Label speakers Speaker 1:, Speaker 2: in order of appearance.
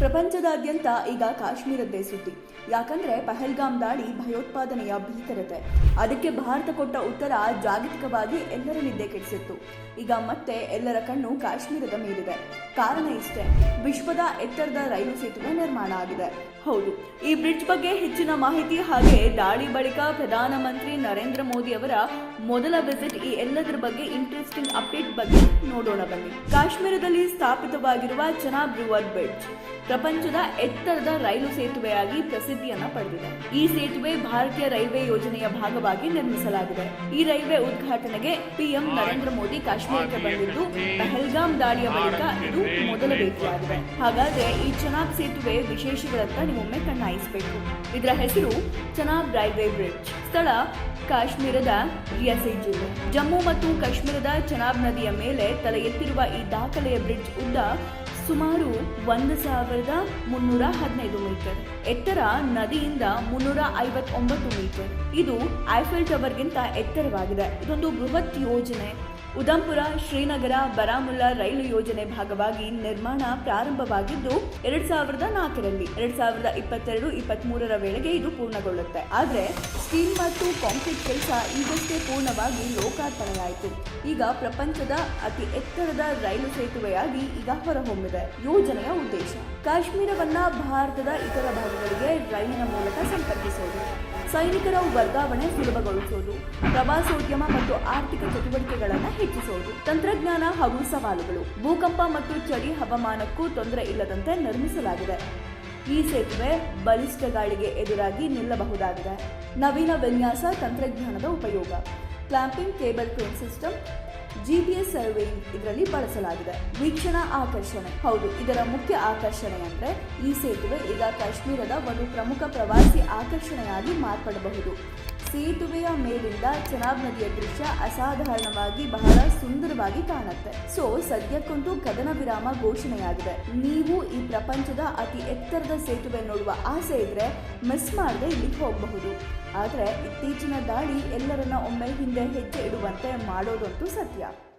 Speaker 1: ಪ್ರಪಂಚದಾದ್ಯಂತ ಈಗ ಕಾಶ್ಮೀರದ್ದೇ ಸುದ್ದಿ. ಯಾಕಂದ್ರೆ ಪಹಲ್ಗಾಮ್ ದಾಳಿ ಭಯೋತ್ಪಾದನೆಯ ಭೀಕರತೆ. ಅದಕ್ಕೆ ಭಾರತ ಕೊಟ್ಟ ಉತ್ತರ ಜಾಗತಿಕವಾಗಿ ಎಲ್ಲರ ನಿದ್ದೆ ಕೆಡಿಸಿತ್ತು. ಈಗ ಮತ್ತೆ ಎಲ್ಲರ ಕಣ್ಣು ಕಾಶ್ಮೀರದ ಮೇಲಿದೆ. ಕಾರಣ ಇಷ್ಟೇ, ವಿಶ್ವದ ಎತ್ತರದ ರೈಲು ಸೇತುವೆ ನಿರ್ಮಾಣ ಆಗಿದೆ. ಹೌದು, ಈ ಬ್ರಿಡ್ಜ್ ಬಗ್ಗೆ ಹೆಚ್ಚಿನ ಮಾಹಿತಿ ಹಾಗೆ ದಾಳಿ ಬಳಿಕ ಪ್ರಧಾನಮಂತ್ರಿ ನರೇಂದ್ರ ಮೋದಿ ಅವರ ಮೊದಲ ವಿಸಿಟ್, ಈ ಎಲ್ಲದರ ಬಗ್ಗೆ ಇಂಟ್ರೆಸ್ಟಿಂಗ್ ಅಪ್ಡೇಟ್ ಬಗ್ಗೆ ನೋಡೋಣ ಬನ್ನಿ. ಕಾಶ್ಮೀರದಲ್ಲಿ ಸ್ಥಾಪಿತವಾಗಿರುವ ಚೆನಾಬ್ ರಿವರ್ ಬ್ರಿಡ್ಜ್ ಪ್ರಪಂಚದ ಎತ್ತರದ ರೈಲು ಸೇತುವೆಯಾಗಿ ಪ್ರಸಿದ್ಧಿಯನ್ನ ಪಡೆದಿದೆ. ಈ ಸೇತುವೆ ಭಾರತೀಯ ರೈಲ್ವೆ ಯೋಜನೆಯ ಭಾಗವಾಗಿ ನಿರ್ಮಿಸಲಾಗಿದೆ. ಈ ರೈಲ್ವೆ ಉದ್ಘಾಟನೆಗೆ ಪಿಎಂ ನರೇಂದ್ರ ಮೋದಿ ಕಾಶ್ಮೀರಕ್ಕೆ ಬಂದಿದ್ದು ಪಹಲ್ಗಾಮ್ ದಾಳಿಯ ಬಳಿಕ ಇದು ಮೊದಲ ಭೇಟಿಯಾಗಿದೆ. ಹಾಗಾದ್ರೆ ಈ ಚೆನಾಬ್ ಸೇತುವೆ ವಿಶೇಷಗಳತ್ತ ನೀವೊಮ್ಮೆ ಕಣ್ಣಾಯಿಸಬೇಕು. ಇದರ ಹೆಸರು ಚೆನಾಬ್ ರೈಲ್ವೆ ಬ್ರಿಡ್ಜ್. ಸ್ಥಳ ಕಾಶ್ಮೀರದ ರಿಯಾಸಿ ಜಿಲ್ಲೆ. ಜಮ್ಮು ಮತ್ತು ಕಾಶ್ಮೀರದ ಚೆನಾಬ್ ನದಿಯ ಮೇಲೆ ತಲೆ ಎತ್ತಿರುವ ಈ ದಾಖಲೆಯ ಬ್ರಿಡ್ಜ್ ಉದ್ದ ಸುಮಾರು 1315 ಮೀಟರ್, ಎತ್ತರ ನದಿಯಿಂದ 359 ಮೀಟರ್. ಇದು ಐಫೆಲ್ ಟವರ್ಗಿಂತ ಎತ್ತರವಾಗಿದೆ. ಇದೊಂದು ಬೃಹತ್ ಯೋಜನೆ. ಉಧಂಪುರ, ಶ್ರೀನಗರ, ಬಾರಾಮುಲ್ಲಾ ರೈಲು ಯೋಜನೆ ಭಾಗವಾಗಿ ನಿರ್ಮಾಣ ಪ್ರಾರಂಭವಾಗಿದ್ದು 2004ರಲ್ಲಿ 2022-23ರ ವೇಳೆಗೆ ಇದು ಪೂರ್ಣಗೊಳ್ಳುತ್ತೆ. ಆದ್ರೆ ಸ್ಟೀಲ್ ಮತ್ತು ಕಾಂಕ್ರೀಟ್ ಕೆಲಸ ಈಗಷ್ಟೇ ಪೂರ್ಣವಾಗಿ ಲೋಕಾರ್ಪಣೆಯಾಯಿತು. ಈಗ ಪ್ರಪಂಚದ ಅತಿ ಎತ್ತರದ ರೈಲು ಸೇತುವೆಯಾಗಿ ಈಗ ಹೊರಹೊಮ್ಮಿದೆ. ಯೋಜನೆಯ ಉದ್ದೇಶ ಕಾಶ್ಮೀರವನ್ನ ಭಾರತದ ಇತರ ಭಾಗಗಳಿಗೆ ರೈಲಿನ ಮೂಲಕ ಸಂಪರ್ಕಿಸೋದು, ಸೈನಿಕರ ವರ್ಗಾವಣೆ ಸುಲಭಗೊಳಿಸೋದು, ಪ್ರವಾಸೋದ್ಯಮ ಮತ್ತು ಆರ್ಥಿಕ ಚಟುವಟಿಕೆಗಳನ್ನು ಹೆಚ್ಚಿಸೋದು. ತಂತ್ರಜ್ಞಾನ ಹಾಗೂ ಸವಾಲುಗಳು. ಭೂಕಂಪ ಮತ್ತು ಚಳಿ ಹವಾಮಾನಕ್ಕೂ ತೊಂದರೆ ಇಲ್ಲದಂತೆ ನಿರ್ಮಿಸಲಾಗಿದೆ. ಈ ಸೇತುವೆ ಬಲಿಷ್ಠ ಗಾಳಿಗೆ ಎದುರಾಗಿ ನಿಲ್ಲಬಹುದಾಗಿದೆ. ನವೀನ ವಿನ್ಯಾಸ ತಂತ್ರಜ್ಞಾನದ ಉಪಯೋಗ. Clamping, cable crane system, GPS surveying ಇದರಲ್ಲಿ ಬಳಸಲಾಗಿದೆ. ವೀಕ್ಷಣಾ ಆಕರ್ಷಣೆ. ಹೌದು, ಇದರ ಮುಖ್ಯ ಆಕರ್ಷಣೆ ಅಂದ್ರೆ ಈ ಸೇತುವೆ ಈಗ ಕಾಶ್ಮೀರದ ಒಂದು ಪ್ರಮುಖ ಪ್ರವಾಸಿ ಆಕರ್ಷಣೆಯಾಗಿ ಮಾರ್ಪಡಬಹುದು. ಸೇತುವೆಯ ಮೇಲಿಂದ ಚೆನಾಬ್ ನದಿಯ ದೃಶ್ಯ ಅಸಾಧಾರಣವಾಗಿ ಬಹಳ ಸುಂದರವಾಗಿ ಕಾಣುತ್ತೆ. ಸದ್ಯಕ್ಕಂತೂ ಕದನ ವಿರಾಮ ಘೋಷಣೆಯಾಗಿದೆ. ನೀವು ಈ ಪ್ರಪಂಚದ ಅತಿ ಎತ್ತರದ ಸೇತುವೆ ನೋಡುವ ಆಸೆ ಇದ್ರೆ ಮಿಸ್ ಮಾಡದೆ ಇಲ್ಲಿಗೆ ಹೋಗಬಹುದು. ಆದ್ರೆ ಇತ್ತೀಚಿನ ದಾಳಿ ಎಲ್ಲರನ್ನ ಒಮ್ಮೆ ಹಿಂದೆ ಹೆಜ್ಜೆ ಇಡುವಂತೆ ಮಾಡೋದಂತೂ ಸತ್ಯ.